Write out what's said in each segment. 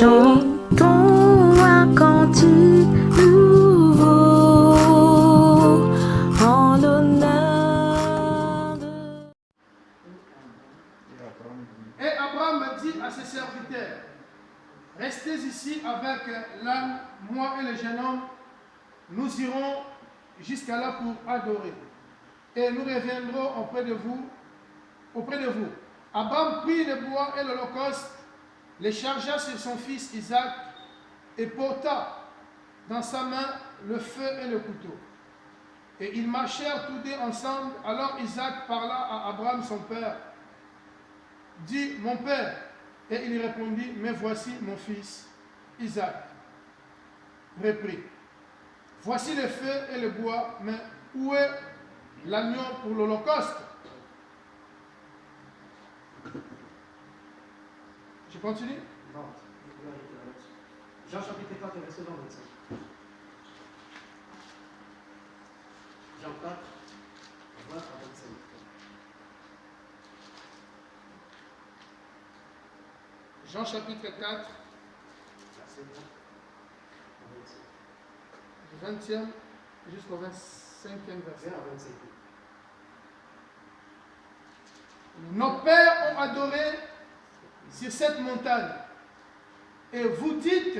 Chantons un cantique nouveau en l'honneur de... Et Abraham dit à ses serviteurs, restez ici avec l'âne, moi et le jeune homme, nous irons jusqu'à là pour adorer. Et nous reviendrons auprès de vous. Abraham prit le bois et l'holocauste, les chargea sur son fils Isaac et porta dans sa main le feu et le couteau. Et ils marchèrent tous deux ensemble. Alors Isaac parla à Abraham son père, dit, mon père. Et il répondit, mais voici mon fils Isaac. Reprit, voici le feu et le bois, mais où est l'agneau pour l'holocauste? Je continue? Non, Jean chapitre 4, verset 25. Jean 4, 20 à 25. Jean chapitre 4, du 20e jusqu'au 25e verset. Nos pères ont adoré sur cette montagne. Et vous dites,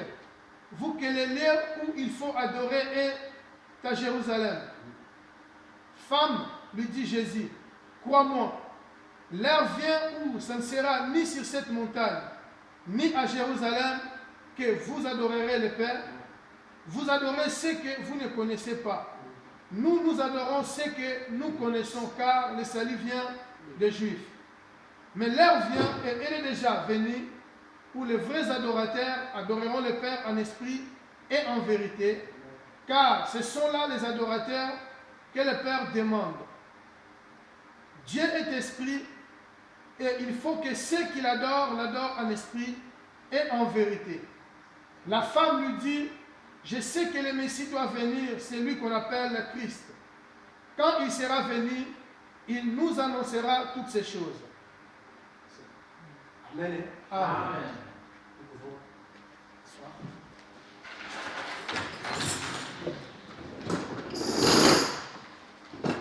vous, que le lieu où il faut adorer est à Jérusalem. Femme, lui dit Jésus, crois-moi, l'heure vient où ce ne sera ni sur cette montagne, ni à Jérusalem, que vous adorerez le Père. Vous adorez ce que vous ne connaissez pas. Nous adorons ce que nous connaissons, car le salut vient des Juifs. Mais l'heure vient, et elle est déjà venue, où les vrais adorateurs adoreront le Père en esprit et en vérité, car ce sont là les adorateurs que le Père demande. Dieu est esprit, et il faut que ceux qui l'adorent en esprit et en vérité. La femme lui dit, je sais que le Messie doit venir, c'est lui qu'on appelle le Christ. Quand il sera venu, il nous annoncera toutes ces choses. Amen. Amen.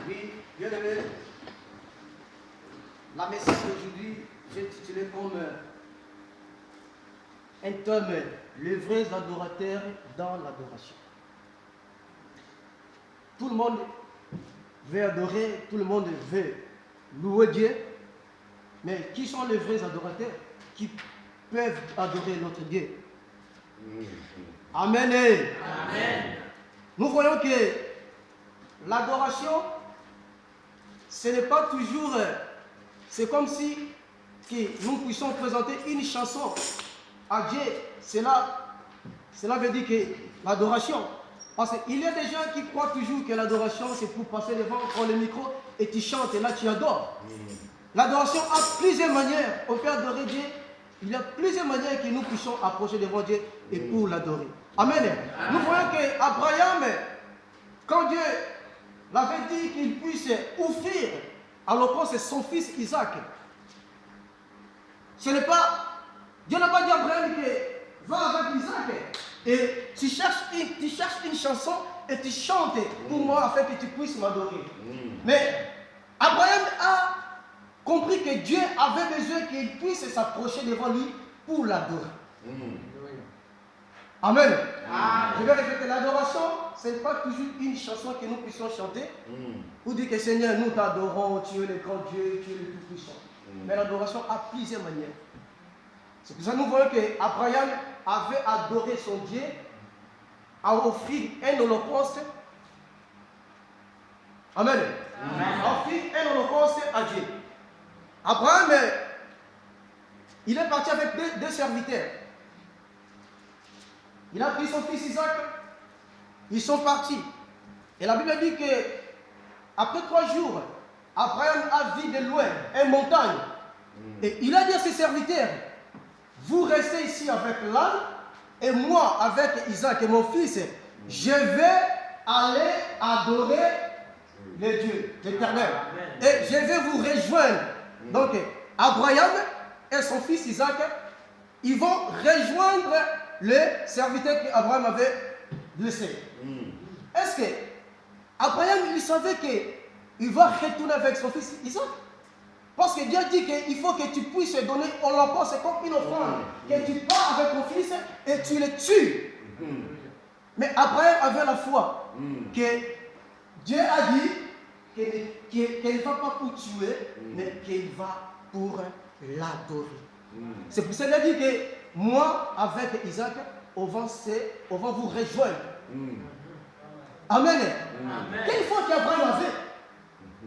Oui, bien aimé, la message d'aujourd'hui, j'ai intitulé comme un thème, les vrais adorateurs dans l'adoration. Tout le monde veut adorer, tout le monde veut louer Dieu, mais qui sont les vrais adorateurs qui peuvent adorer notre Dieu? Amen. Amen. Nous voyons que l'adoration, ce n'est pas toujours, c'est comme si nous puissions présenter une chanson à Dieu. Cela veut dire que l'adoration, parce qu'il y a des gens qui croient toujours que l'adoration c'est pour passer devant, prendre le micro et tu chantes et là tu adores. L'adoration a plusieurs manières. On peut adorer Dieu. Il y a plusieurs manières que nous puissions approcher devant Dieu et pour l'adorer. Amen. Nous voyons qu'Abraham, quand Dieu l'avait dit qu'il puisse offrir à l'holocauste son fils Isaac, ce n'est pas, Dieu n'a pas dit à Abraham que va avec Isaac et tu cherches une chanson et tu chantes pour moi afin que tu puisses m'adorer. Mais Abraham a compris que Dieu avait besoin qu'il puisse s'approcher devant lui pour l'adorer. Amen. Je vais répéter, l'adoration, ce n'est pas toujours une chanson que nous puissions chanter pour dire que Seigneur, nous t'adorons, tu es le grand Dieu, tu es le tout-puissant. Mais l'adoration a plusieurs manières. C'est pour ça que nous voyons qu'Abraham avait adoré son Dieu, a offert un holocauste. Amen. A offert un holocauste à Dieu. Abraham, il est parti avec deux serviteurs. Il a pris son fils Isaac, ils sont partis. Et la Bible dit que après 3 jours, Abraham a vu de loin une montagne. Et il a dit à ses serviteurs, vous restez ici avec l'âne, et moi avec Isaac et mon fils, je vais aller adorer le Dieu, l'Éternel. Et je vais vous rejoindre. Donc, Abraham et son fils Isaac ils vont rejoindre le serviteur qu'Abraham avait blessé. Est-ce que Abraham, il savait qu'il va retourner avec son fils Isaac? Parce que Dieu dit qu'il faut que tu puisses donner en l'enfant, c'est comme une offrande. Que tu pars avec ton fils et tu le tues. Mais Abraham avait la foi que Dieu a dit qu'il ne va pas pour tuer, mais qu'il va pour l'adorer. C'est pour ça qu'il a dit que moi, avec Isaac, on va vous rejoindre. Amen. Quelle foi qu'Abraham avait?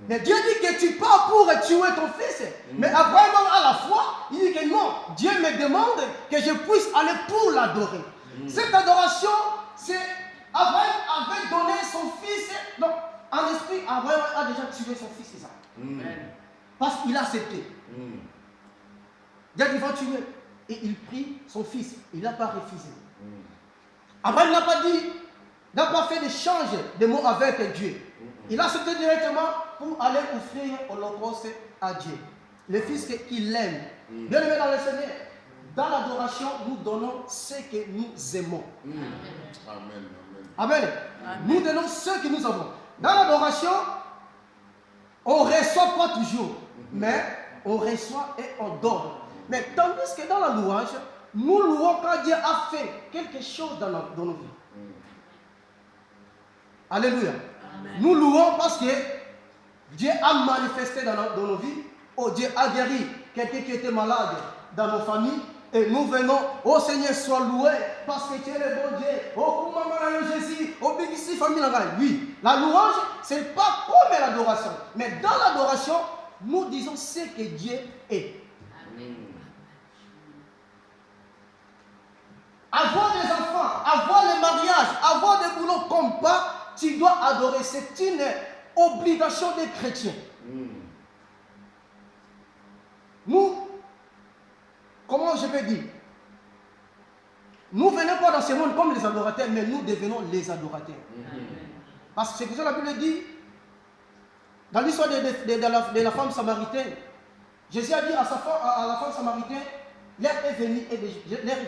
Mais Dieu dit que tu pars pour tuer ton fils. Mais Abraham a la foi. Il dit que non, Dieu me demande que je puisse aller pour l'adorer. Cette adoration, c'est Abraham avait donné son fils. Donc, en esprit, Abraham a déjà tué son fils Isaac. Parce qu'il a accepté. Dieu dit va tuer. Et il prit son fils. Il n'a pas refusé. Abraham n'a pas dit, n'a pas fait d'échange de mots avec Dieu. Il a accepté directement pour aller offrir l'holocauste à Dieu. Le fils qu'il aime. Bien aimé dans le Seigneur, dans l'adoration, nous donnons ce que nous aimons. Amen. Amen. Nous donnons ce que nous avons. Dans l'adoration, on ne reçoit pas toujours, mais on reçoit et on donne. Mais tandis que dans la louange, nous louons quand Dieu a fait quelque chose dans nos vies. Alléluia. Amen. Nous louons parce que Dieu a manifesté dans nos vies. Oh, Dieu a guéri quelqu'un qui était malade dans nos familles. Et nous venons, oh Seigneur, sois loué parce que tu es le bon Dieu. Oh, maman, Jésus, oh, bénissi, famille. Oui, la louange, ce n'est pas comme l'adoration. Mais dans l'adoration, nous disons ce que Dieu est. Amen. Avoir des enfants, avoir le mariage, avoir des boulots comme pas, tu dois adorer. C'est une obligation des chrétiens. Nous, comment je peux dire? Nous ne venons pas dans ce monde comme les adorateurs, mais nous devenons les adorateurs. Parce que c'est pour ça que la Bible dit, dans l'histoire de la femme samaritaine, Jésus a dit à la femme samaritaine, l'heure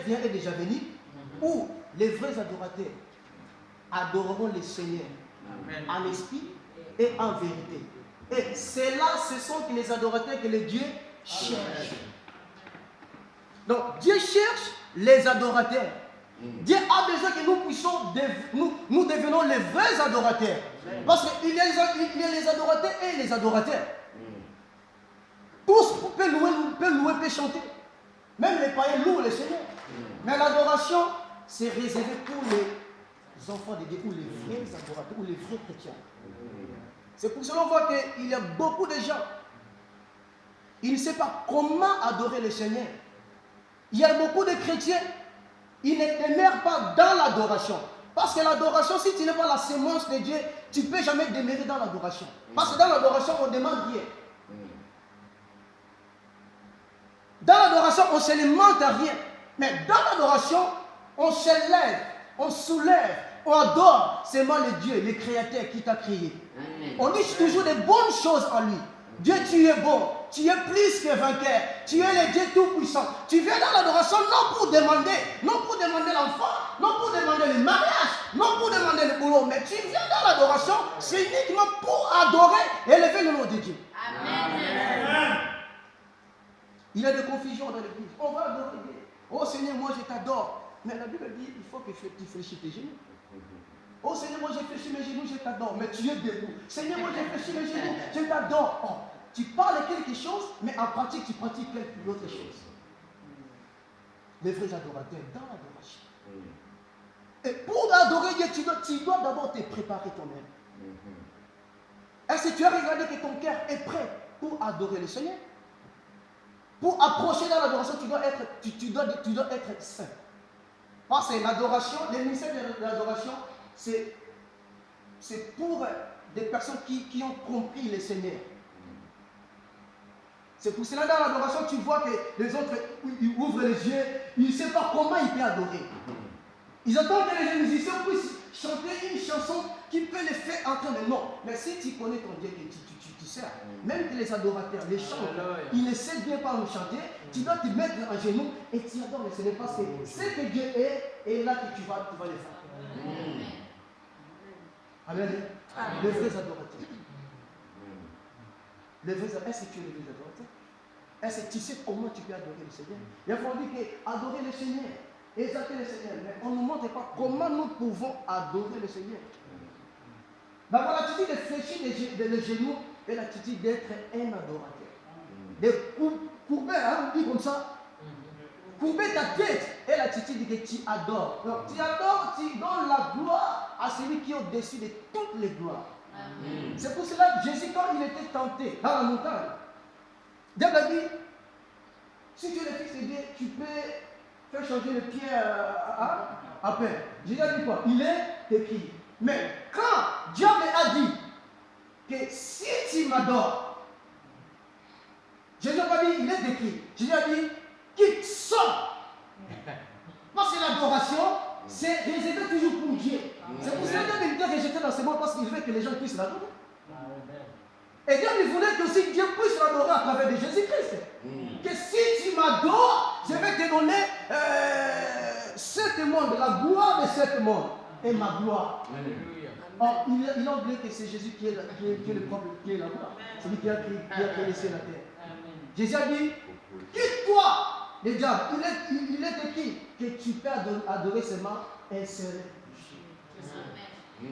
vient est déjà venue, où les vrais adorateurs adoreront le Seigneur en esprit et en vérité. Et c'est là, ce sont les adorateurs que le Dieu cherche. Donc Dieu cherche les adorateurs. Dieu a besoin que nous puissions, nous devenons les vrais adorateurs. Parce qu'il y a les adorateurs et les adorateurs. Tous peuvent louer, peuvent chanter. Même les païens louent le Seigneur. Mais l'adoration, c'est réservé pour les enfants de Dieu, ou les vrais adorateurs, ou les vrais chrétiens. C'est pour cela qu'on voit qu'il y a beaucoup de gens, ils ne savent pas comment adorer le Seigneur. Il y a beaucoup de chrétiens, ils ne demeurent pas dans l'adoration. Parce que l'adoration, si tu n'es pas la sémence de Dieu, tu ne peux jamais demeurer dans l'adoration. Parce que dans l'adoration, on ne demande rien. Dans l'adoration, on ne se lamente à rien. Mais dans l'adoration, on s'élève, on soulève, on adore seulement le Dieu, le Créateur qui t'a créé. On dit toujours des bonnes choses en lui. Dieu, tu es bon, tu es plus que vainqueur, tu es le Dieu tout-puissant. Tu viens dans l'adoration non pour demander l'enfant, non pour demander le mariage, non pour demander le boulot, mais tu viens dans l'adoration, c'est uniquement pour adorer et élever le nom de Dieu. Amen. Il y a des confusions dans l'église. On va adorer Dieu. Oh Seigneur, moi je t'adore. Mais la Bible dit, il faut que tu fléchis tes genoux. Oh Seigneur, moi j'ai fléchi mes genoux, je t'adore. Mais tu es debout. Seigneur, moi j'ai fléchi mes genoux, je t'adore. Oh, tu parles quelque chose, mais en pratique, tu pratiques quelque autre chose. Les vrais adorateurs dans l'adoration. Et pour adorer Dieu, tu dois d'abord te préparer toi-même. Est-ce que tu as regardé que ton cœur est prêt pour adorer le Seigneur? Pour approcher dans l'adoration, tu dois être saint. Parce que l'adoration, le ministère de l'adoration, c'est pour des personnes qui ont compris le Seigneur. C'est pour cela dans l'adoration, tu vois que les autres ils ouvrent les yeux, ils ne savent pas comment ils peuvent adorer. Ils attendent que les musiciens puissent chanter une chanson qui peut les faire entrer, mais non. Mais si tu connais ton Dieu, que tu sers, même que les adorateurs, les chants, ils ne savent bien pas nous chanter, tu dois te mettre à genoux et tu adores le Seigneur parce que ce que Dieu est là que tu vas le faire. Amen. Les vrais adorateurs. Les vrais adorateurs. Est-ce que tu es le vrai adorateur? Est-ce que tu sais comment tu peux adorer le Seigneur? Il faut dire qu'adorer le Seigneur, exalter le Seigneur, mais on ne nous montre pas comment nous pouvons adorer le Seigneur. D'abord, l'attitude de fléchir les genoux est l'attitude d'être un adorateur. De courber, on dit comme ça, courber ta tête est l'attitude que tu adores. Donc, tu adores, tu donnes la gloire à celui qui est au-dessus de toutes les gloires. C'est pour cela que Jésus, quand il était tenté dans la montagne, Dieu a dit, si tu es le Fils de Dieu, tu peux faire changer le pied à peine. Jésus a dit quoi? Il est écrit. Mais quand Dieu a dit que si tu m'adores, Jésus n'a pas dit, il est écrit. Jésus a dit, quitte, sort. Parce que l'adoration, c'est réservé toujours pour Dieu. C'est pour cela que Dieu a rejeté dans ce monde parce qu'il veut que les gens puissent l'adorer. Et Dieu il voulait que aussi Dieu puisse l'adorer à travers de Jésus-Christ. Que si tu m'adores, je vais te donner ce monde, la gloire de ce monde et ma gloire. Or, il a oublié que c'est Jésus qui est le propre, qui est la gloire. C'est lui qui a créé le ciel et la terre. Jésus a dit, quitte-toi, les diables. Il est écrit que tu peux adorer seulement un seul Dieu.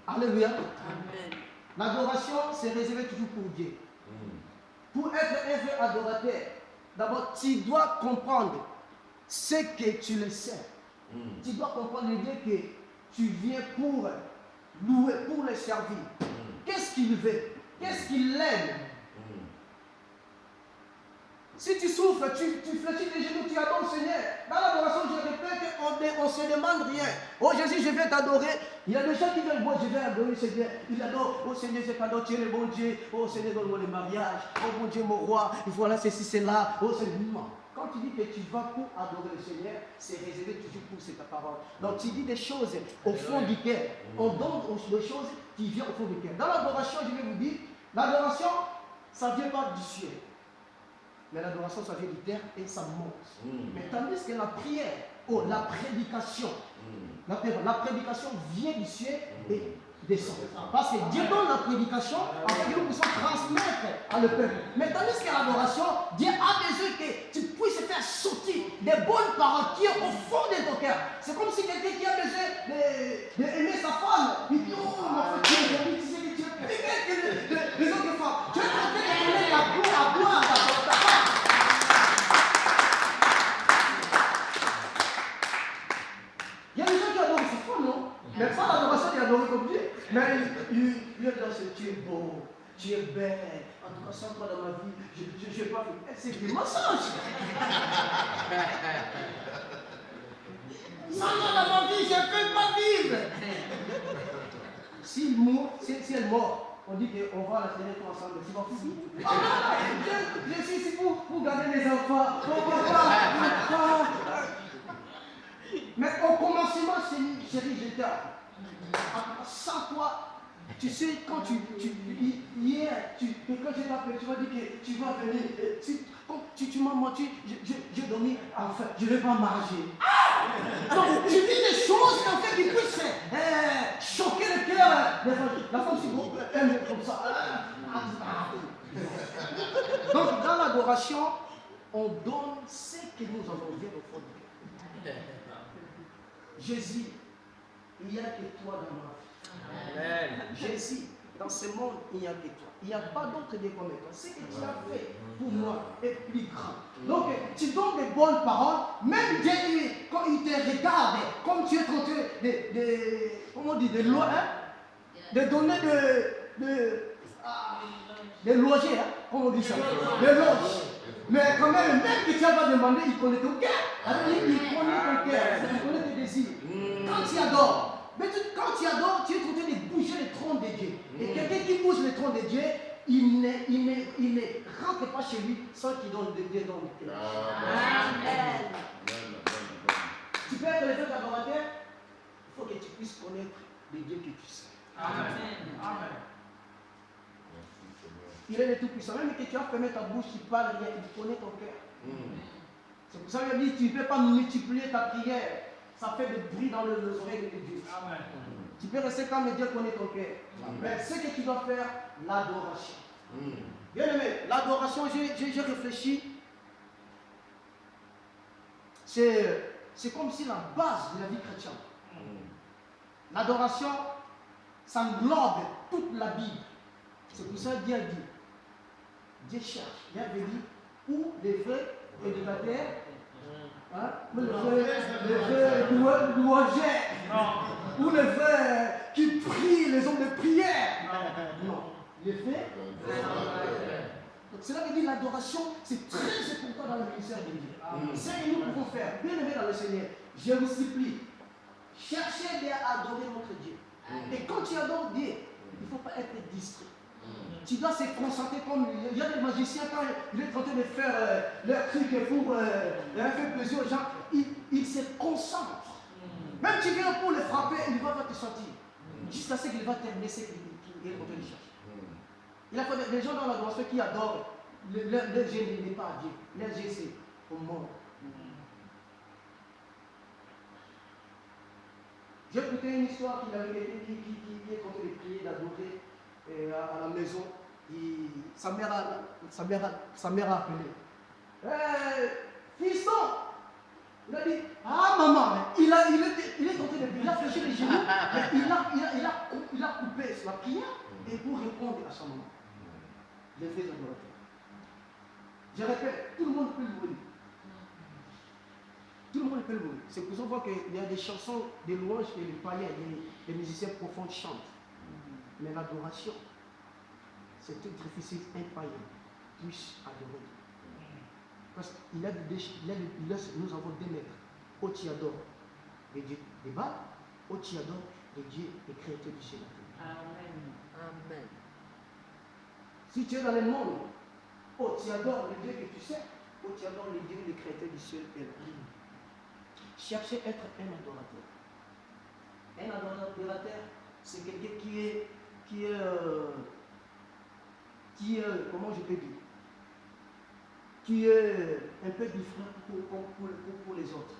Alléluia. Amen. L'adoration, c'est réservé toujours pour Dieu. Pour être un vrai adorateur, d'abord, tu dois comprendre ce que tu le sais. Tu dois comprendre le Dieu que tu viens pour louer, pour le servir. Qu'est-ce qu'il veut? Qu'est-ce qu'il aime? Si tu souffres, tu fléchis les genoux, tu adores le Seigneur. Dans l'adoration, je répète, on ne se demande rien. Oh Jésus, je vais t'adorer. Il y a des gens qui veulent, moi je vais adorer le Seigneur. Il adore, oh Seigneur, je t'adore, tu es le bon Dieu. Oh Seigneur, donne-moi le mariage. Oh mon Dieu, mon roi, voilà ceci, cela. Oh Seigneur, non. Quand tu dis que tu vas pour adorer le Seigneur, c'est réservé toujours pour ta parole. Donc tu dis des choses au fond du cœur. On donne des choses qui viennent au fond du cœur. Dans l'adoration, je vais vous dire, l'adoration, ça ne vient pas du ciel. Mais l'adoration, ça vient du terre et ça monte. Mais tandis que la prière, la prédication, la prédication vient du ciel et descend. Parce que Dieu donne la prédication afin que nous puissions transmettre à le peuple. Mais tandis que l'adoration, Dieu a besoin que tu puisses faire sortir des bonnes paroles qui sont au fond de ton cœur. C'est comme si quelqu'un qui a besoin d'aimer sa femme, il dit, oh, ma femme, tu sais que tu es plus belle que les autres femmes. Tu es en train de donner la gloire à ta femme. Il y a des gens qui adorent sa femme, non? Mais pas l'adoration qui adore comme Dieu. Mais il est dans ce tu es beau, tu es belle. En tout cas, sans toi dans ma vie, je n'ai pas fait. C'est des mensonges. Sans toi dans ma vie, je ne peux pas vivre. Si elle mort, on dit qu'on va la tenir tout ensemble. Tu vas fouiller. Je suis ici pour garder les enfants. Mais au commencement, chérie, j'étais. Sans toi, tu sais, quand quand je t'appelle, tu vas dire que tu vas venir. Tu m'as menti, j'ai dormi, enfin, je ne vais pas manger. Donc, tu dis des choses en fait, qui puissent choquer le cœur. La femme, si vous aimez comme ça. Donc, dans l'adoration, on donne ce que nous avons vu au fond du cœur. Jésus, il n'y a que toi dans ma vie. Amen. Jésus, dans ce monde, il n'y a que toi. Il n'y a pas d'autre Dieu comme toi. Ce que tu as fait pour moi est plus grand. Donc, tu donnes des bonnes paroles. Même Dieu, quand il te regarde, comme tu es en train comment on dit, de donner de loger, comment on dit ça, de loge. Mais quand même que tu vas demander, il connaît ton cœur. Il connaît ton cœur, il connaît tes désirs. Quand tu adores, tu es en train de bouger le trône de Dieu. Et quelqu'un qui bouge le trône de Dieu, il ne rentre pas chez lui sans qu'il donne de Dieu dans le cœur. Amen. Tu peux être le vrai adorateur, il faut que tu puisses connaître le Dieu que tu sais. Il est le Tout-Puissant. Même que tu as fermé ta bouche, tu parles rien, il connaît ton cœur. C'est pour ça qu'il a dit, tu ne peux pas multiplier ta prière. Ça fait du bruit dans les oreilles de Dieu. Tu peux rester calme et Dieu connaît ton cœur. Mais ce que tu dois faire, l'adoration. Bien aimé, l'adoration, j'ai réfléchi. C'est comme si la base de la vie chrétienne. L'adoration, ça englobe toute la Bible. C'est pour ça que Dieu a dit. Dieu cherche. Dieu avait dit où les vrais éducateurs, les vrais louangeurs, ou les vrais qui prient, les hommes de prière. Non, les vrais. Donc cela veut dire l'adoration, c'est très important dans le ministère de Dieu. Ce que nous pouvons faire, bien aimé dans le Seigneur, je vous supplie, cherchez à adorer notre Dieu. Et quand tu adores Dieu, il ne faut pas être distrait. Tu dois se concentrer comme il y a des magiciens quand il est en train de faire leur truc pour faire plaisir aux gens, il se concentre. Même tu viens pour le frapper, il va te sortir. Jusqu'à ce qu'il va terminer ce qu'il est en train de chercher. Il y a des gens dans l'adoration qui adorent, leur Dieu n'est pas à Dieu, leur Dieu c'est au monde. J'ai écouté une histoire qui est en train de prier, d'adorer à la maison. Sa mère a appelé. Fiston! Il a dit, ah maman, il est en train de prier, il a fléchi les genoux, mais il a coupé la prière et pour répondre à sa maman. Les vrais adorateurs. Je répète, tout le monde peut louer. Tout le monde peut louer. C'est pour ça qu'on voit qu'il y a des chansons, des louanges que les païens, les musiciens profonds chantent. Mais l'adoration, c'est tout difficile qu'un païen puisse adorer. Parce qu'il nous avons deux maîtres. Où tu adores les dieux des bas, où tu adores les dieux des créateurs du ciel. Amen. Si tu es dans le monde, où tu adores les dieux que tu sais, où tu adores les dieux des créateurs du ciel et la terre. Cherchez à être un adorateur. Un adorateur, c'est quelqu'un qui est, comment je peux dire, qui est un peu différent pour les autres.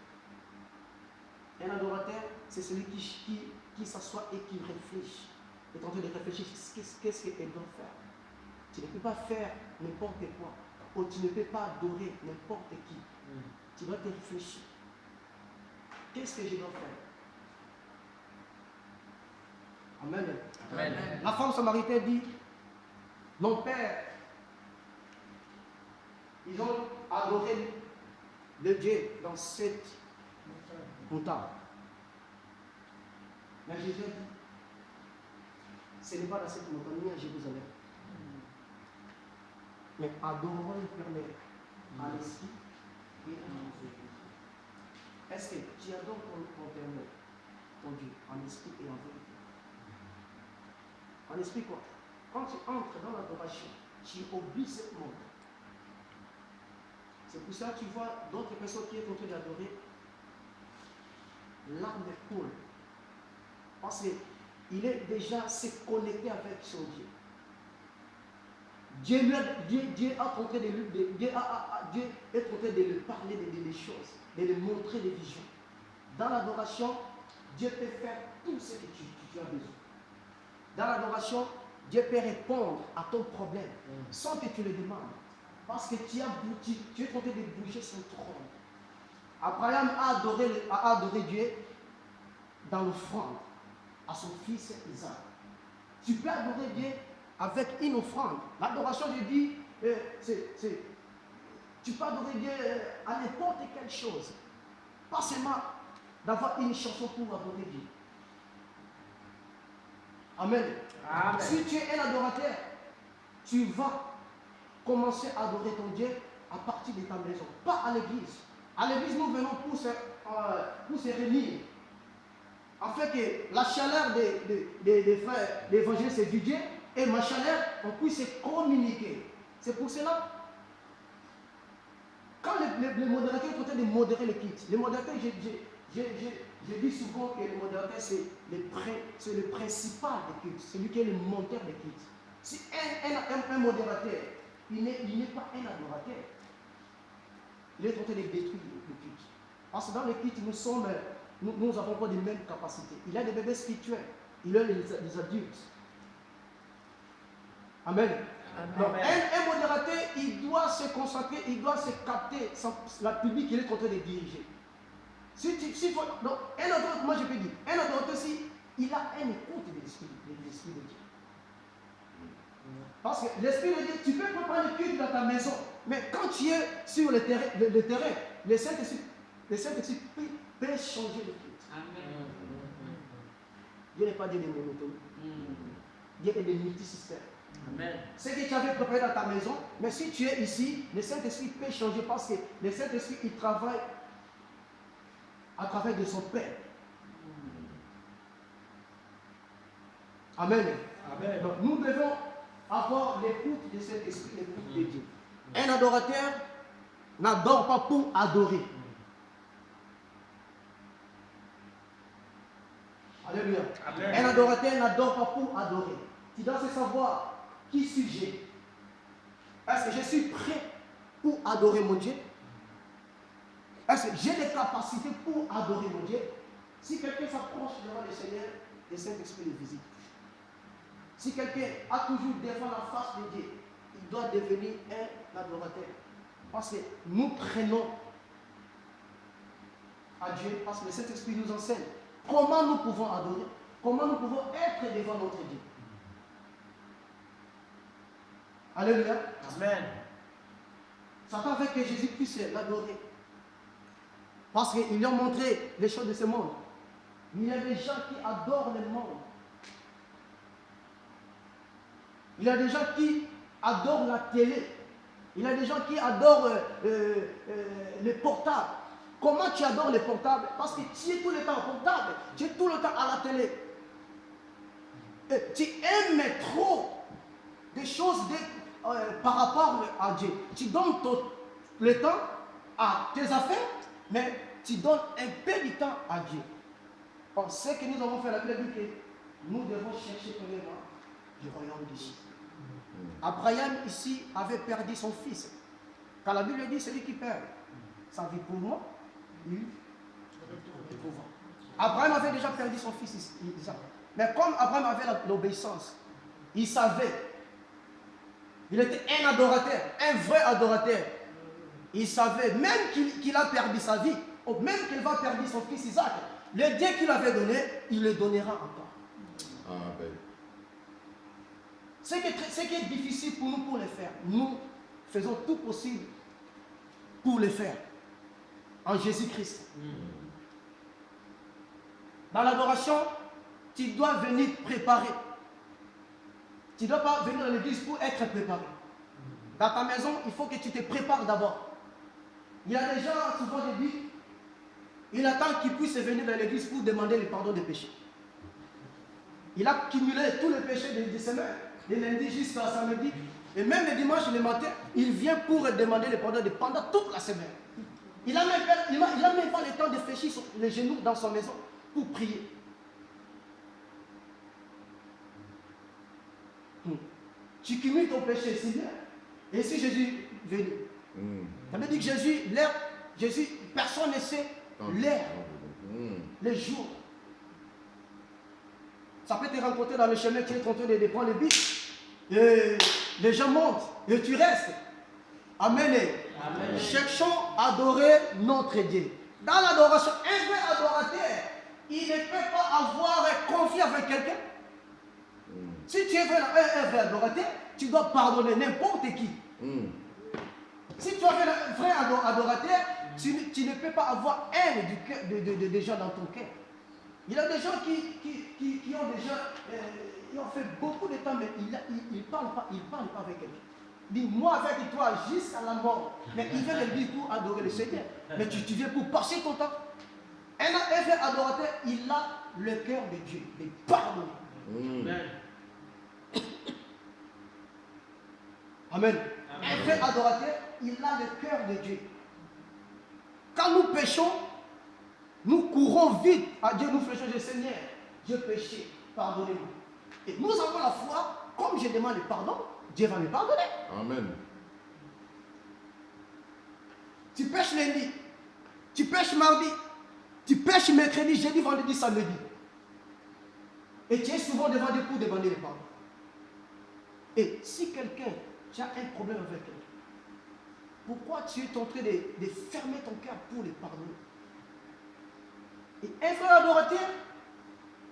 Un adorateur, c'est celui qui s'assoit et qui réfléchit. Il est en train de réfléchir, qu'est-ce qu'il doit faire. Tu ne peux pas faire n'importe quoi, ou tu ne peux pas adorer n'importe qui. Tu dois te réfléchir. Qu'est-ce que je dois faire? Amen. Amen. La femme samaritaine dit, mon père, ils ont adoré le Dieu dans cette montagne. Mais Jésus dit, ce n'est pas dans cette montagne, ni à Jérusalem. Mais adorons l'Éternel à l'esprit et en vérité. Est-ce que tu adores ton Éternel, ton Dieu, en esprit et en vérité? En esprit quoi? Quand tu entres dans l'adoration, tu oublies ce monde. C'est pour ça que tu vois d'autres personnes qui sont en train d'adorer, l'âme coule. Parce qu'il est déjà se connecté avec son Dieu. Dieu est en train de lui parler des choses, de lui montrer des visions. Dans l'adoration, Dieu peut faire tout ce que tu as besoin. Dans l'adoration, Dieu peut répondre à ton problème sans que tu le demandes. Parce que tu es en train de bouger son trône. Abraham a adoré Dieu dans l'offrande à son fils Isaac. Tu peux adorer Dieu avec une offrande. L'adoration, je dis, tu peux adorer Dieu à n'importe quelle chose. Pas seulement d'avoir une chanson pour adorer Dieu. Amen. Amen. Si tu es un adorateur, tu vas commencer à adorer ton Dieu à partir de ta maison, pas à l'église. À l'église, nous venons pour se réunir. Afin que la chaleur des frères, l'évangile, c'est du Dieu, et ma chaleur, on puisse se communiquer. C'est pour cela, quand les modérateurs sont en train de modérer le culte, les modérateurs, Je dis souvent que le modérateur, c'est le principal des cultes, celui qui est le monteur des cultes. Si un modérateur, il n'est pas un adorateur, il est en train de détruire le culte. Parce que dans le culte, nous avons pas les mêmes capacités. Il a des bébés spirituels, il a les adultes. Amen. Donc, un modérateur, il doit se concentrer, il doit se capter la public qu'il est en train de diriger. Donc, un adorateur, moi je peux dire, un adorateur, si il a une écoute de l'Esprit de Dieu. Parce que l'Esprit de Dieu, tu peux préparer le culte dans ta maison, mais quand tu es sur le terrain, le Saint-Esprit peut changer le culte. Amen. Dieu n'est pas Dieu de monotonie. Dieu est de multisystèmes. Amen. Ce que tu avais préparé dans ta maison, mais si tu es ici, le Saint-Esprit peut changer parce que le Saint-Esprit, il travaille à travers de son Père. Amen. Amen. Donc nous devons avoir l'écoute de cet esprit, l'écoute de Dieu. Un adorateur n'adore pas pour adorer. Alléluia. Amen. Un adorateur n'adore pas pour adorer. Tu dois savoir qui suis-je. Est-ce que je suis prêt pour adorer mon Dieu? Est-ce que j'ai les capacités pour adorer mon Dieu? Si quelqu'un s'approche devant le Seigneur, le Saint-Esprit le visite. Si quelqu'un a toujours devant la face de Dieu, il doit devenir un adorateur. Parce que nous prenons à Dieu, parce que le Saint-Esprit nous enseigne comment nous pouvons adorer, comment nous pouvons être devant notre Dieu. Alléluia. Amen. Satan veut que Jésus puisse l'adorer. Parce qu'ils lui ont montré les choses de ce monde. Il y a des gens qui adorent le monde. Il y a des gens qui adorent la télé. Il y a des gens qui adorent les portables. Comment tu adores les portables? Parce que tu es tout le temps au portable. Tu es tout le temps à la télé. Et tu aimes trop des choses par rapport à Dieu. Tu donnes le temps à tes affaires, mais tu donnes un peu du temps à Dieu. Or, ce que nous avons fait, la Bible dit que nous devons chercher premièrement du royaume de Dieu. Abraham ici avait perdu son fils. Quand la Bible dit celui qui perd sa vie pour moi, il est pour moi. Abraham avait déjà perdu son fils Isaac. Mais comme Abraham avait l'obéissance, il savait. Il était un adorateur, un vrai adorateur. Il savait même qu'il a perdu sa vie, ou même qu'il va perdre son fils Isaac. Le Dieu qu'il avait donné, il le donnera encore. Amen. Ce qui est difficile pour nous pour le faire, nous faisons tout possible pour le faire. En Jésus-Christ. Dans l'adoration, tu dois venir préparer. Tu ne dois pas venir dans l'église pour être préparé. Dans ta maison, il faut que tu te prépares d'abord. Il y a des gens, souvent je dis, il attend qu'ils puissent venir dans l'église pour demander le pardon des péchés. Il a cumulé tous les péchés des semaines, de lundi jusqu'à samedi. Et même le dimanche, le matin, il vient pour demander le pardon pendant toute la semaine. Il n'a même pas le temps de fléchir les genoux dans sa maison pour prier. Tu cumules ton péché, c'est bien. Et si Jésus venait, ça veut dire que Jésus, personne ne sait l'heure, les jours. Ça peut te rencontrer dans le chemin, tu es en train de prendre le bus, et les gens montent, et tu restes. Amen. Amen. Cherchons à adorer notre Dieu. Dans l'adoration, un vrai adorateur, il ne peut pas avoir confiance avec quelqu'un. Si tu es un vrai adorateur, tu dois pardonner n'importe qui. Si tu es un vrai adorateur, tu ne peux pas avoir haine des gens dans ton cœur. Il y a des gens qui ont déjà ils ont fait beaucoup de temps, mais ils ne parlent pas avec quelqu'un. Dis moi avec toi jusqu'à la mort. Mais il vient de dire pour adorer le Seigneur. Mais tu viens pour passer ton temps. Un vrai adorateur, il a le cœur de Dieu, de pardonner. Amen. Un vrai adorateur, il a le cœur de Dieu. Quand nous péchons, nous courons vite à Dieu, nous fléchons, Seigneur, j'ai péché, pardonnez-moi. Et nous avons la foi, comme je demande le pardon, Dieu va me pardonner. Amen. Tu pêches lundi, tu pêches mardi, tu pêches mercredi, jeudi, vendredi, samedi. Et tu es souvent devant Dieu pour demander le pardon. Et si quelqu'un, tu as un problème avec quelqu'un, pourquoi tu es en train de fermer ton cœur pour le pardonner? Et un frère adorateur,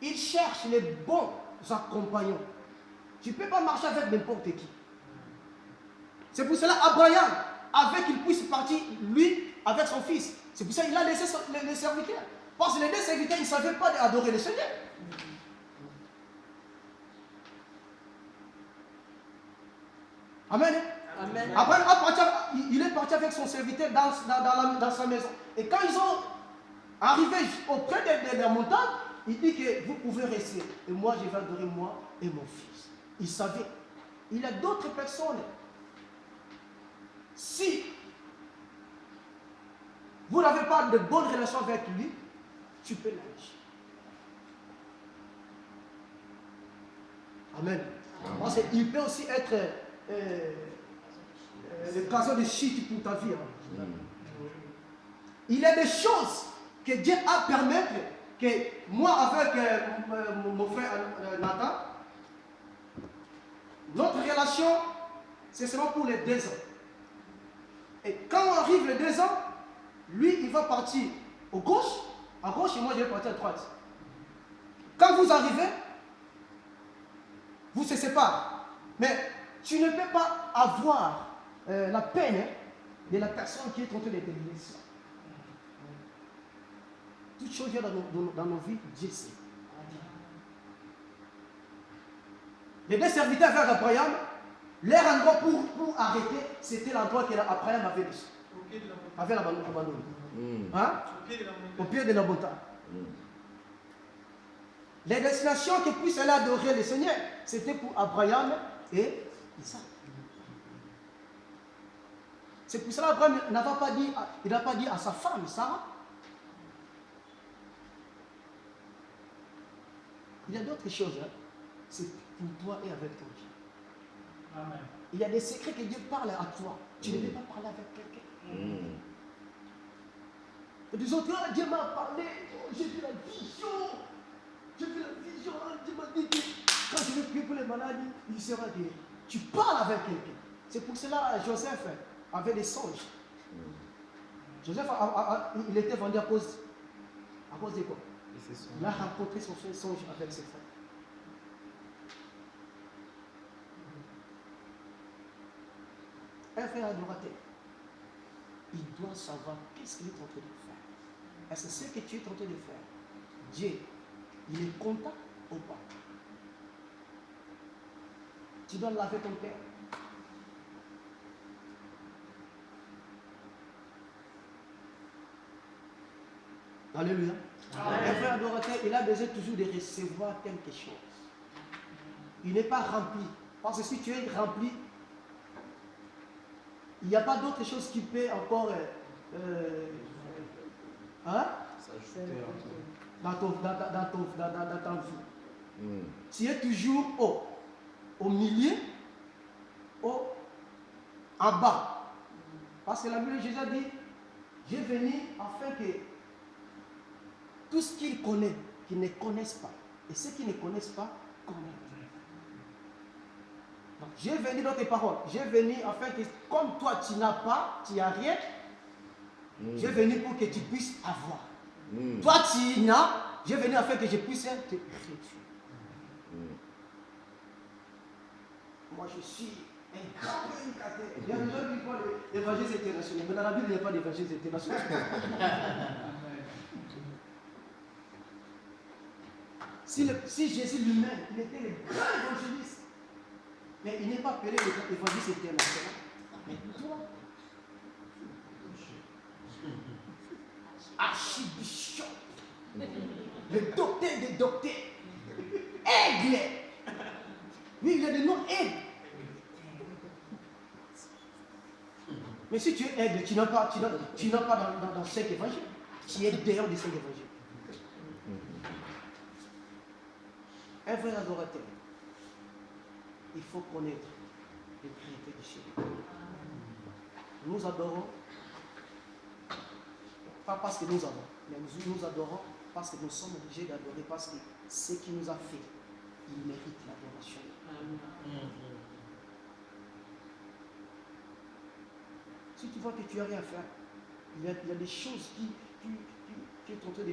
il cherche les bons accompagnants. Tu ne peux pas marcher avec n'importe qui. C'est pour cela Abraham, avec qu'il puisse partir, lui, avec son fils. C'est pour ça qu'il a laissé les serviteurs. Parce que les deux serviteurs, ils ne savaient pas adorer le Seigneur. Amen. Amen. Abraham, il est parti avec son serviteur dans sa maison. Et quand ils sont arrivés auprès de la montagne, il dit que vous pouvez rester. Et moi, je vais adorer moi et mon fils. Il savait. Il y a d'autres personnes. Si vous n'avez pas de bonnes relations avec lui, tu peux lâcher. Amen. Parce qu'il peut aussi être l'occasion de chute pour ta vie. Hein. Il y a des choses que Dieu a permettre que moi avec mon frère Nathan, notre relation, c'est seulement pour les 2 ans. Et quand arrive les 2 ans, lui, il va partir à gauche, et moi, je vais partir à droite. Quand vous arrivez, vous se séparez. Mais tu ne peux pas avoir la peine de la personne qui est en train de te laisser. Toutes choses dans nos vies, Dieu sait. Les deux serviteurs vers Abraham, leur endroit pour arrêter, c'était l'endroit qu'Abraham avait laissé. Avait abandonné. Hein? Au pied de la montagne. Les destinations qui puissent aller adorer le Seigneur, c'était pour Abraham et Isaac. C'est pour cela qu'Abraham n'a pas dit à sa femme, Sarah. Il y a d'autres choses. Hein? C'est pour toi et avec ton Dieu. Amen. Il y a des secrets que Dieu parle à toi. Tu ne peux pas parler avec quelqu'un. Et des autres, Dieu m'a parlé. Oh, j'ai vu la vision. J'ai vu la vision. Dieu m'a dit que quand je vais prier pour les malades, il sera guéri. Tu parles avec quelqu'un. C'est pour cela que Joseph avait des songes. Joseph, il était vendu à cause de quoi? Il a rencontré son songe avec ses frères. Un frère adorateur, il doit savoir qu'est-ce qu'il est en train de faire. Est-ce que ce que tu es en train de faire, Dieu, il est content ou pas? Tu dois laver ton cœur. Alléluia. Un frère adorateur, il a besoin toujours de recevoir quelque chose. Il n'est pas rempli. Parce que si tu es rempli, il n'y a pas d'autre chose qui peut encore dans ta vie. Tu es toujours au milieu, en bas. Parce que la Bible, Jésus a dit, j'ai venu afin que tout ce qu'ils connaissent, qu'ils ne connaissent pas, et ceux qui ne connaissent pas, connaissent. Donc, j'ai venu dans tes paroles, j'ai venu afin que, comme toi tu n'as pas, tu n'as rien, j'ai venu pour que tu puisses avoir. Toi tu n'as, j'ai venu afin que je puisse te réduire. Moi je suis un grand prédicateur. Il y a des gens qui parlent d'évangile international, mais dans la Bible il n'y a pas d'évangile international. Si Jésus lui-même, il était le grand évangéliste, mais il n'est pas appelé l'évangéliste international. Mais toi, archibishop, le docteur des docteurs, aigle. Oui, il y a des noms aigle. Mais si tu es aigle, tu n'as pas dans 5 évangiles. tu es dehors de cet évangile. Un vrai adorateur, il faut connaître les priorités du ciel. Nous adorons, pas parce que nous avons, mais nous adorons parce que nous sommes obligés d'adorer, parce que ce qui nous a fait, il mérite l'adoration. Si tu vois que tu n'as rien à faire, il y a des choses qui sont en train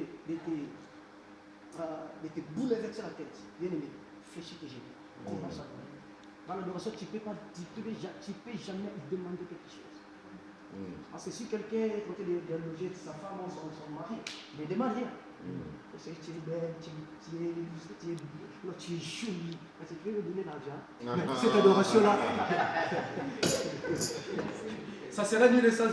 de te bouleverser la tête. Bien aimé, fléchis tes genoux. Commence à adorer. Dans l'adoration, tu ne peux jamais demander quelque chose. Parce que si quelqu'un est en train de loger sa femme ou son mari, il ne demande rien. Parce que tu es belle, tu es jolie. Tu peux me donner l'argent. Mais cette adoration-là, ça serait mieux de ça.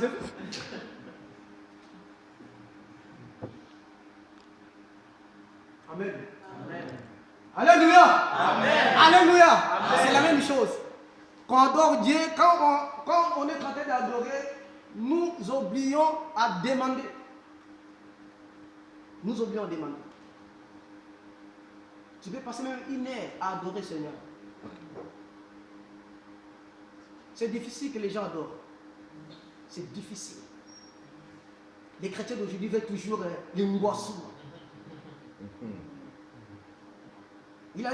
Amen. Amen. Alléluia. Amen. Alléluia. C'est la même chose. Quand on adore Dieu, quand on est en train d'adorer, nous oublions à demander. Nous oublions à demander. Tu peux passer même une heure à adorer le Seigneur. C'est difficile que les gens adorent. C'est difficile. Les chrétiens d'aujourd'hui veulent toujours les moissons. Il y a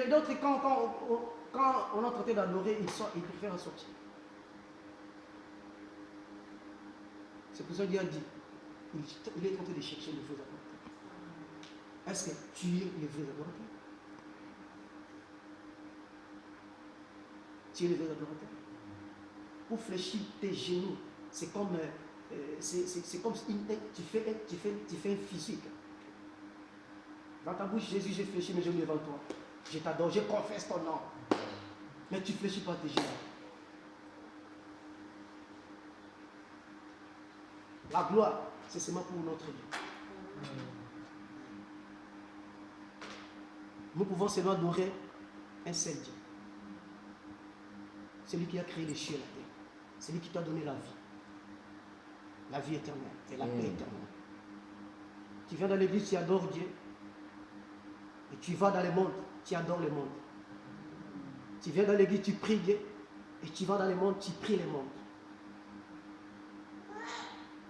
d'autres, quand on est en train d'adorer, ils préfèrent sortir. C'est pour ça que Dieu a dit, il est en train de chercher les vrais adorateurs. Est-ce que tu es le vrai adorateur? Tu es le vrai adorateur? Pour fléchir tes genoux, c'est comme si tu fais un physique. Dans ta bouche, Jésus, j'ai fléchi mes genoux devant toi. Je t'adore, je confesse ton nom. Mais tu ne fléchis pas tes genoux. La gloire, c'est seulement pour notre Dieu. Nous pouvons seulement adorer un seul Dieu. Celui qui a créé les cieux et la terre. Celui qui t'a donné la vie. La vie éternelle et la paix éternelle. Tu viens dans l'église, tu adores Dieu. Et tu vas dans le monde, tu adores le monde. Tu viens dans l'église, tu pries Dieu. Et tu vas dans le monde, tu pries le monde.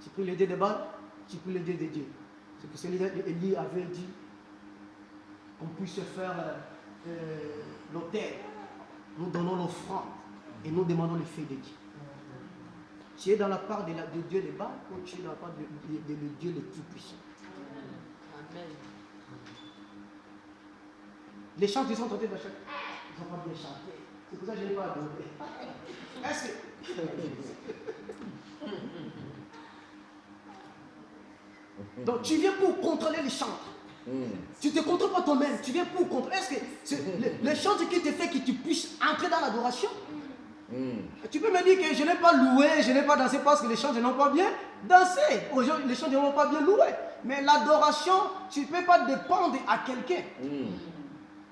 Tu pries le Dieu de Baal, tu pries le Dieu de Dieu. C'est pour ça que Élie avait dit qu'on puisse faire l'autel. Nous donnons l'offrande et nous demandons le feu de Dieu. Tu es dans la part de Dieu de Baal ou tu es dans la part de Dieu le Tout-Puissant. Amen. Les chants qui sont tentés de chanter, ils n'ont pas bien chanté. C'est pour ça que je n'ai pas adoré. Est-ce que... Donc tu viens pour contrôler les chants. Tu ne te contrôles pas toi-même, tu viens pour contrôler. Est-ce que c'est le chant qui te fait que tu puisses entrer dans l'adoration? Tu peux me dire que je n'ai pas loué, je n'ai pas dansé parce que les chants n'ont pas bien dansé. Aujourd'hui, les chants n'ont pas bien loué. Mais l'adoration, tu ne peux pas dépendre à quelqu'un.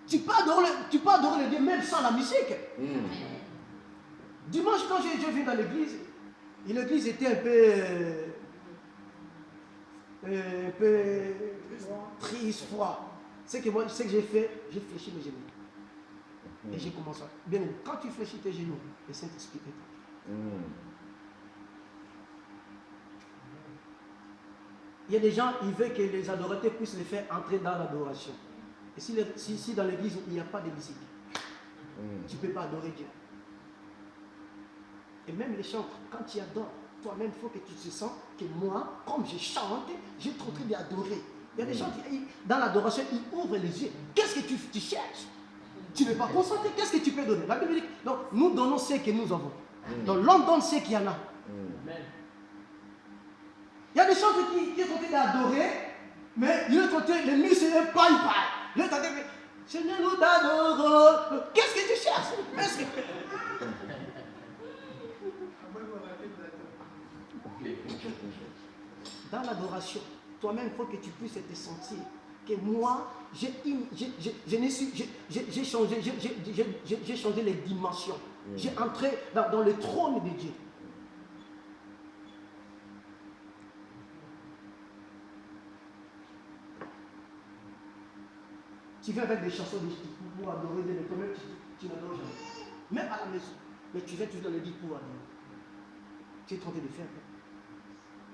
Tu peux adorer le Dieu même sans la musique. Dimanche, quand je viens dans l'église, l'église était un peu triste, froid. Ce que j'ai fait, j'ai fléchi mes genoux. Et j'ai commencé. Bien, quand tu fléchis tes genoux, le Saint-Esprit est là. Il y a des gens, ils veulent que les adorateurs puissent les faire entrer dans l'adoration. Et si dans l'église, il n'y a pas de musique, tu ne peux pas adorer Dieu. Et même les chants, quand tu adores, toi-même, il faut que tu te sens que moi, comme je chante, j'ai trop envie d'adorer. Il y a des gens qui, dans l'adoration, ils ouvrent les yeux. Qu'est-ce que tu cherches? Tu ne veux pas concentrer, qu'est-ce que tu peux donner? La Bible dit, donc nous donnons ce que nous avons. Donc l'homme donne ce qu'il y en a. Il y a des gens qui sont en train d'adorer, mais il est côté, les muscles, c'est pas il est en train de Seigneur, nous t'adorons. Qu'est-ce que tu cherches? Dans l'adoration, toi-même, il faut que tu puisses te sentir que moi, j'ai changé les dimensions. J'ai entré dans le trône de Dieu. Tu viens avec des chansons pour adorer Dieu, mais toi-même tu n'adores jamais. Même à la maison. Mais tu viens toujours dans l'église pour adorer. Tu es tenté de faire.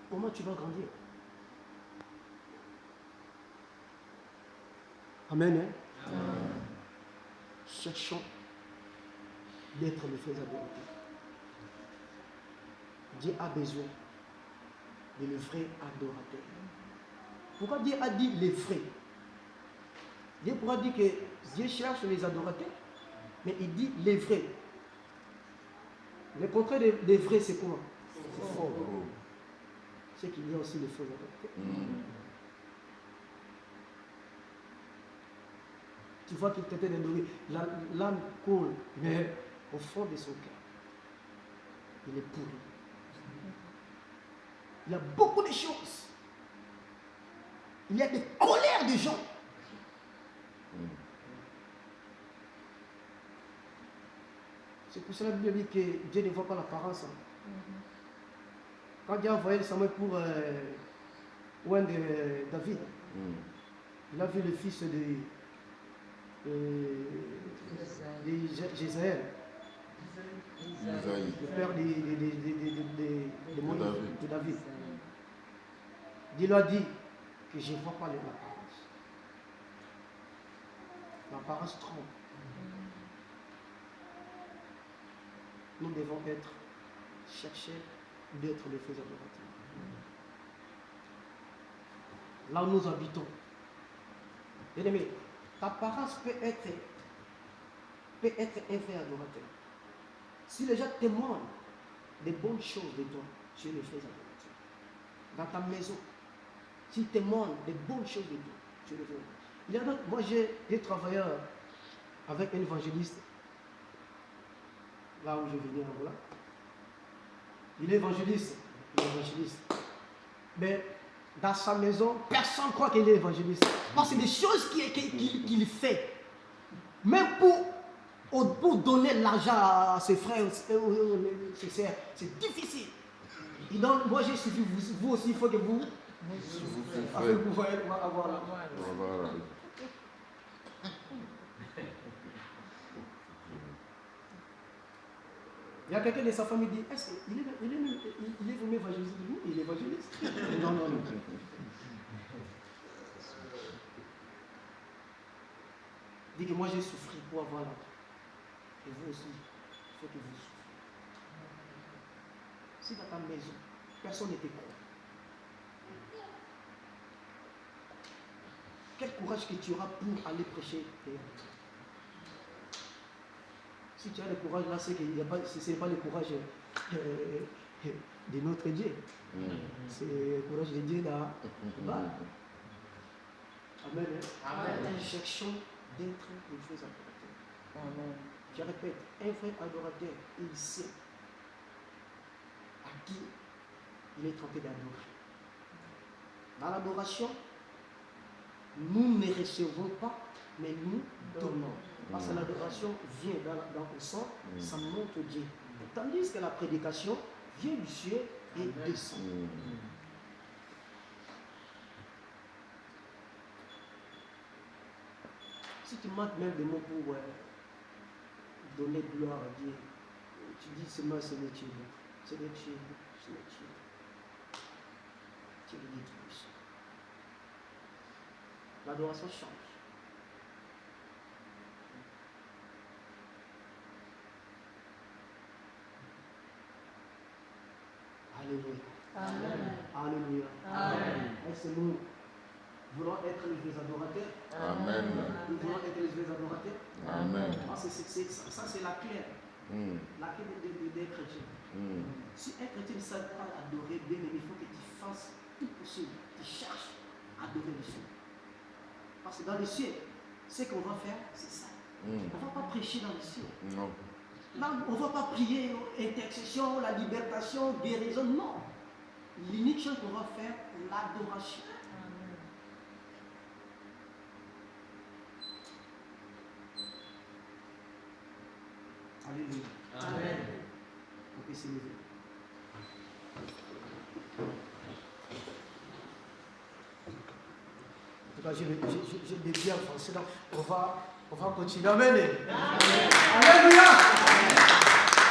Comment tu vas grandir? Amen. Hein? Amen. Cherchons d'être les vrais adorateurs. Dieu a besoin de le vrai adorateur. Pourquoi Dieu a dit les vrais? Dieu pourra dire que Dieu cherche les adorateurs, mais il dit les vrais. Le contraire des vrais, c'est quoi? C'est faux. C'est qu'il y a aussi les faux adorateurs. Tu vois qu'il t'était d'adorer. L'âme coule, mais au fond de son cœur, il est pourri. Il y a beaucoup de choses. Il y a des colères des gens. C'est pour cela que la Bible dit que Dieu ne voit pas l'apparence. Quand Dieu a envoyé Samuel pour David, il a vu le fils de Jézaël, le père de David. Dieu lui a dit que je ne vois pas l'apparence. L'apparence trompe. Nous devons chercher d'être les faux adorateurs. Là où nous habitons. Bien aimé, ta apparence peut être un vrai adorateur. Si les gens témoignent des bonnes choses de toi, tu es le vrai adorateur. Dans ta maison, s'ils témoignent des bonnes choses de toi, tu es le vrai adorateur. Il y a d'autres, moi j'ai travaillé avec un évangéliste, là où je venais en Angola. Il est évangéliste. Mais dans sa maison, personne ne croit qu'il est évangéliste. Parce que c'est des choses qu'il fait. Même pour donner l'argent à ses frères, ses sœurs, c'est difficile. Et donc, moi j'ai suivi, vous aussi, il faut que vous voyez avoir l'argent. Il y a quelqu'un de sa famille qui dit, est-ce qu'il est vraiment évangéliste? Oui, il est évangéliste. Non. Il dit que moi j'ai souffert pour avoir l'argent. Et vous aussi, il faut que vous souffrez. Si dans ta maison, personne ne te croit, quel courage que tu auras pour aller prêcher? Si tu as le courage là, c'est que ce n'est pas le courage de notre Dieu. C'est le courage de Dieu là-bas. Amen. Amen. Cherchons d'être les vrais adorateurs. Amen. Je répète, un vrai adorateur, il sait à qui il est tenté d'adorer. Dans l'adoration, nous ne recevons pas, mais nous donnons. Parce que l'adoration vient dans le sang, ça monte Dieu. Tandis que la prédication vient du ciel et descend. Si tu manques même des mots pour donner gloire à Dieu, tu dis seulement c'est le Dieu. C'est le Dieu. C'est le Dieu. Tu le dis tout. L'adoration change. Alléluia. Amen. Alléluia. Amen. Est-ce que nous voulons être les vrais adorateurs? Amen. Nous voulons être les vrais adorateurs? Amen. Parce que ça, c'est la clé. La clé des chrétiens. Si un chrétien ne sait pas adorer bien, il faut que tu fasses tout possible. Tu cherches à adorer le ciel. Parce que dans le ciel, ce qu'on va faire, c'est ça. On ne va pas prêcher dans le ciel. Non. Là, on ne va pas prier intercession, la libération, guérison, non. L'unique chose qu'on va faire, l'adoration. Alléluia. Amen. On peut se lever. J'ai des biens en français, donc on va continuer. Amen. Alléluia.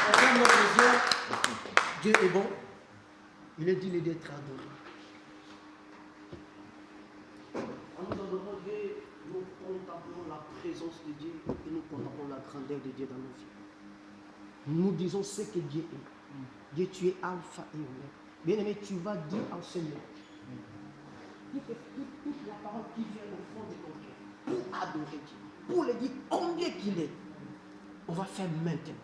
Enfin, notre Dieu, Dieu est bon. Il est digne d'être adoré. Nous adorons Dieu, nous contemplons la présence de Dieu et nous contemplons la grandeur de Dieu dans nos vies. Nous disons ce que Dieu est. Dieu, tu es alpha et oméga. Bien-aimé, tu vas dire en ce moment toute la parole qui vient au fond de ton cœur pour adorer Dieu, pour lui dire combien qu'il est. On va faire maintenant.